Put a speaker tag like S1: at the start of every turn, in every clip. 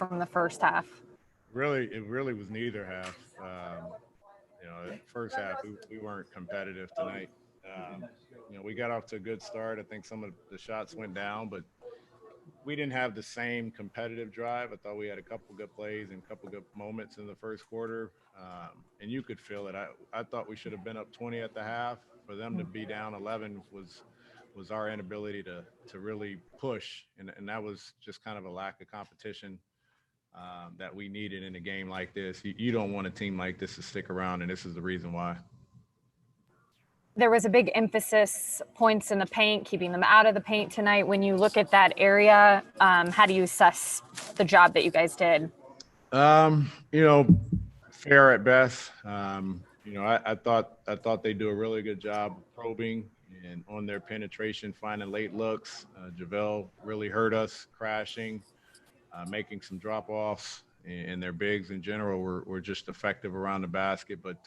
S1: from the first half?
S2: It really was neither half. First half we weren't competitive tonight. We got off to a good start. I think some of the shots went down, but we didn't have the same competitive drive. I thought we had a couple good plays and a couple good moments in the first quarter, and you could feel it. I thought we should have been up 20 at the half. For them to be down 11 was our inability to really push, and that was just kind of a lack of competition that we needed in a game like this. You don't want a team like this to stick around, and this is the reason why.
S1: There was a big emphasis, points in the paint, keeping them out of the paint tonight. When you look at that area, how do you assess the job that you guys did?
S2: Fair at best. I thought they do a really good job of probing and on their penetration, finding late looks. JaVale really hurt us, crashing, making some drop-offs, and their bigs in general were just effective around the basket. But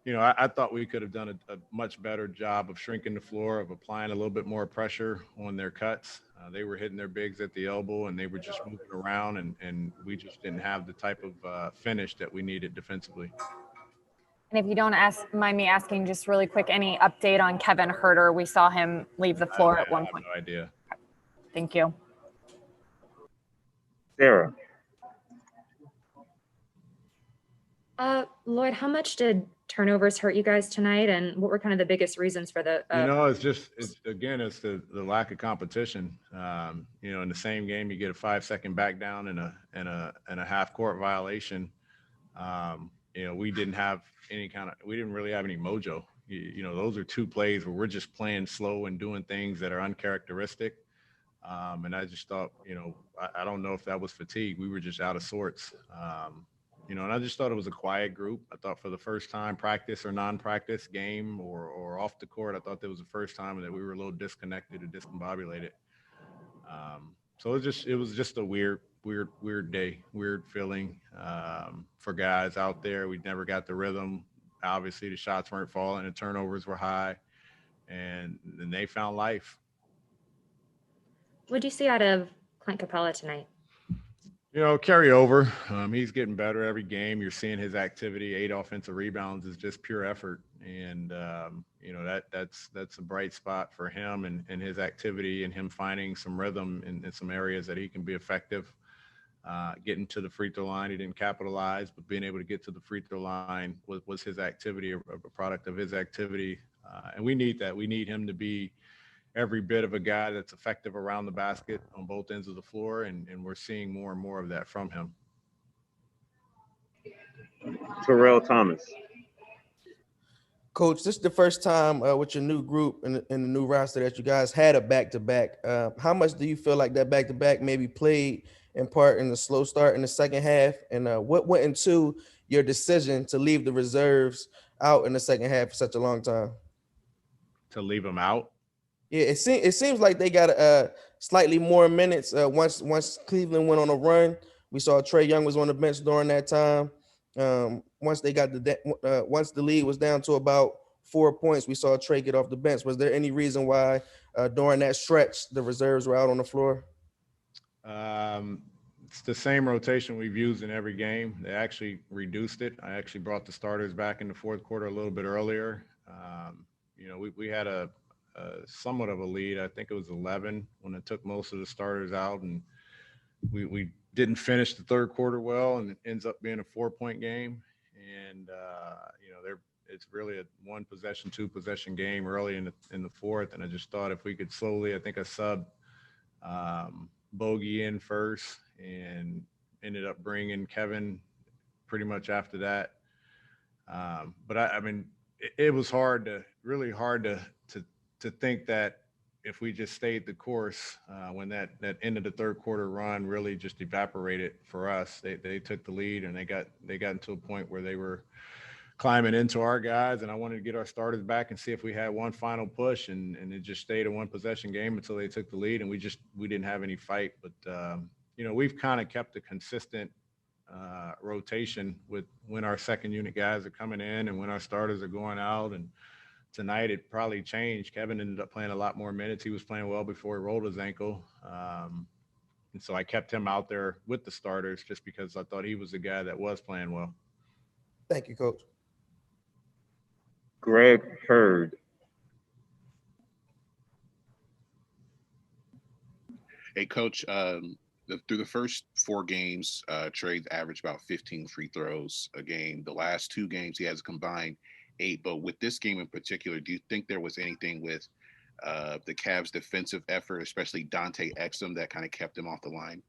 S2: I thought we could have done a much better job of shrinking the floor, of applying a little bit more pressure on their cuts. They were hitting their bigs at the elbow, and they were just moving around, and we just didn't have the type of finish that we needed defensively.
S1: And if you don't mind me asking, just really quick, any update on Kevin Huerter? We saw him leave the floor at one point.
S2: I have no idea.
S1: Thank you.
S3: Sarah.
S4: Lloyd, how much did turnovers hurt you guys tonight, and what were kind of the biggest reasons for the?
S2: It's the lack of competition. In the same game, you get a 5-second back down and a half court violation. We didn't have we didn't really have any mojo. Those are two plays where we're just playing slow and doing things that are uncharacteristic. And I just thought, I don't know if that was fatigue. We were just out of sorts. And I just thought it was a quiet group. I thought for the first time, practice or non-practice, game or off the court, I thought that was the first time that we were a little disconnected or discombobulated. So it was just a weird day, weird feeling for guys out there. We never got the rhythm. Obviously, the shots weren't falling, the turnovers were high, and then they found life.
S4: What did you see out of Clint Capella tonight?
S2: Carry over. He's getting better every game. You're seeing his activity. 8 offensive rebounds is just pure effort. And, that's a bright spot for him and his activity and him finding some rhythm in some areas that he can be effective. Getting to the free throw line, he didn't capitalize, but being able to get to the free throw line was his activity, a product of his activity. And we need that. We need him to be every bit of a guy that's effective around the basket on both ends of the floor, and we're seeing more and more of that from him.
S3: Terrell Thomas.
S5: Coach, this is the first time with your new group and the new roster that you guys had a back-to-back. How much do you feel like that back-to-back maybe played in part in the slow start in the second half? And what went into your decision to leave the reserves out in the second half for such a long time?
S2: To leave them out?
S5: Yeah, it seems like they got slightly more minutes once Cleveland went on a run. We saw Trae Young was on the bench during that time. Once the lead was down to about 4 points, we saw Trae get off the bench. Was there any reason why during that stretch the reserves were out on the floor?
S2: It's the same rotation we've used in every game. They actually reduced it. I actually brought the starters back in the fourth quarter a little bit earlier. We had a somewhat of a lead. I think it was 11 when I took most of the starters out, and we didn't finish the third quarter well, and it ends up being a 4-point game. And it's really a 1-possession, 2-possession game early in the fourth. And I just thought if we could slowly, I think I subbed Bogey in first and ended up bringing Kevin pretty much after that. But it was really hard to think that if we just stayed the course when that end of the third quarter run really just evaporated for us. They took the lead, and they got into a point where they were climbing into our guys, and I wanted to get our starters back and see if we had one final push, and it just stayed a 1-possession game until they took the lead, and we didn't have any fight. But we've kind of kept a consistent rotation with when our second unit guys are coming in and when our starters are going out. And tonight it probably changed. Kevin ended up playing a lot more minutes. He was playing well before he rolled his ankle. And so I kept him out there with the starters just because I thought he was the guy that was playing well.
S5: Thank you, Coach.
S3: Greg Hurd.
S6: Hey, Coach, through the first 4 games, Trey's averaged about 15 free throws a game. The last 2 games, he has combined 8. But with this game in particular, do you think there was anything with the Cavs' defensive effort, especially Dante Exum, that kind of kept him off the line?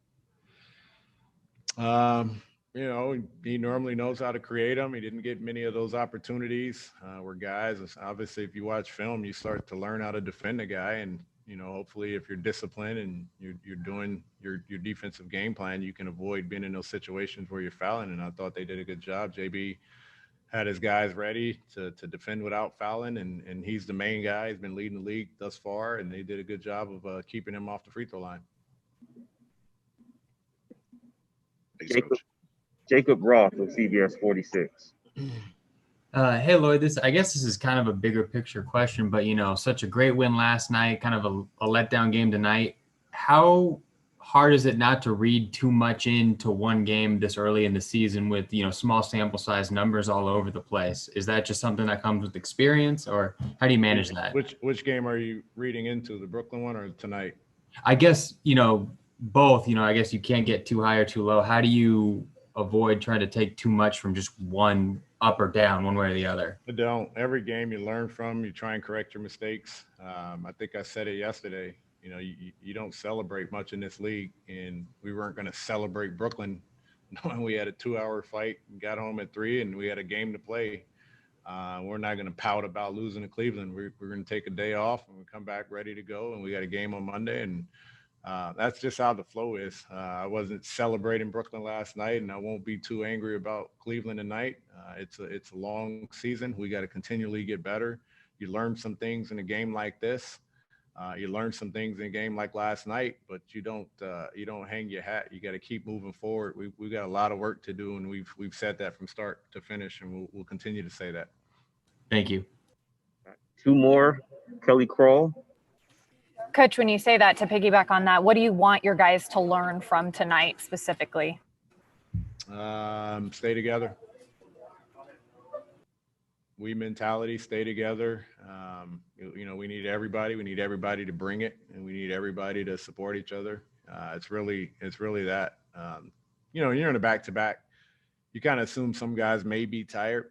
S2: You know, he normally knows how to create them. He didn't get many of those opportunities. Where guys, obviously, if you watch film, you start to learn how to defend a guy. And, you know, hopefully if you're disciplined and you're doing your defensive game plan, you can avoid being in those situations where you're fouling. And I thought they did a good job. JB had his guys ready to defend without fouling. And he's the main guy. He's been leading the league thus far. And they did a good job of keeping him off the free throw line.
S6: Thanks, Coach.
S3: Jacob Roth of CBS 46.
S7: Hey, Lloyd, I guess this is kind of a bigger picture question, but, you know, such a great win last night, kind of a letdown game tonight. How hard is it not to read too much into one game this early in the season with, you know, small sample size numbers all over the place? Is that just something that comes with experience, or how do you manage that?
S2: Which game are you reading into, the Brooklyn one or tonight?
S7: I guess, you know, both. You know, I guess you can't get too high or too low. How do you avoid trying to take too much from just one up or down, one way or the other?
S2: I don't. Every game you learn from, you try and correct your mistakes. I think I said it yesterday. You know, you don't celebrate much in this league, and we weren't going to celebrate Brooklyn knowing we had a 2-hour fight and got home at 3 and we had a game to play. We're not going to pout about losing to Cleveland. We're going to take a day off and we come back ready to go, and we got a game on Monday, and that's just how the flow is. I wasn't celebrating Brooklyn last night, and I won't be too angry about Cleveland tonight. It's a long season. We got to continually get better. You learn some things in a game like this. You learn some things in a game like last night, but you don't hang your hat. You got to keep moving forward. We got a lot of work to do, and we've said that from start to finish, and we'll continue to say that.
S7: Thank you.
S3: 2 more. Kelly Crawl.
S1: Coach, when you say that, to piggyback on that, what do you want your guys to learn from tonight specifically?
S2: Stay together. We mentality, stay together. You know, we need everybody. We need everybody to bring it, and we need everybody to support each other. It's really that. You know, you're in a back-to-back. You kind of assume some guys may be tired.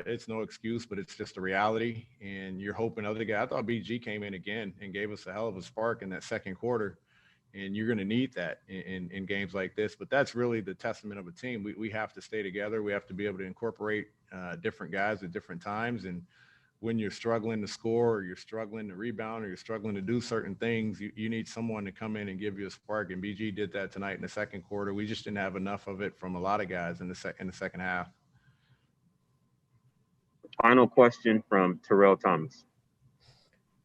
S2: It's no excuse, but it's just a reality. And you're hoping other guys. I thought BG came in again and gave us a hell of a spark in that second quarter. And you're going to need that in games like this. But that's really the testament of a team. We have to stay together. We have to be able to incorporate different guys at different times. And when you're struggling to score, or you're struggling to rebound, or you're struggling to do certain things, you need someone to come in and give you a spark. And BG did that tonight in the second quarter. We just didn't have enough of it from a lot of guys in the second half.
S3: Final question from Terrell Thomas.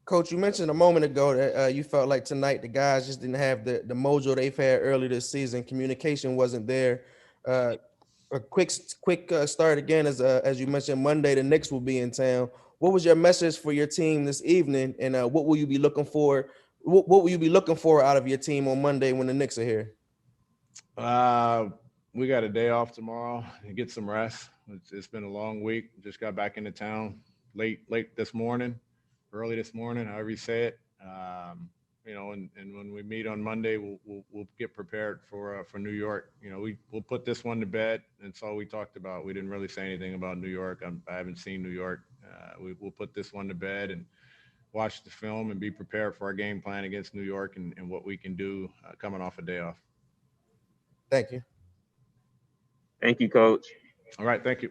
S5: Coach, you mentioned a moment ago that you felt like tonight the guys just didn't have the mojo they've had early this season. Communication wasn't there. A quick start again, as you mentioned, Monday the Knicks will be in town. What was your message for your team this evening, and what will you be looking for? What will you be looking for out of your team on Monday when the Knicks are here?
S2: We got a day off tomorrow and get some rest. It's been a long week. Just got back into town late this morning. Early this morning, however you say it, you know, and when we meet on Monday, we'll get prepared for New York. You know, we'll put this one to bed. That's all we talked about. We didn't really say anything about New York. I haven't seen New York. We'll put this one to bed and watch the film and be prepared for our game plan against New York and what we can do coming off a day off.
S5: Thank you.
S3: Thank you, Coach.
S2: All right, thank you.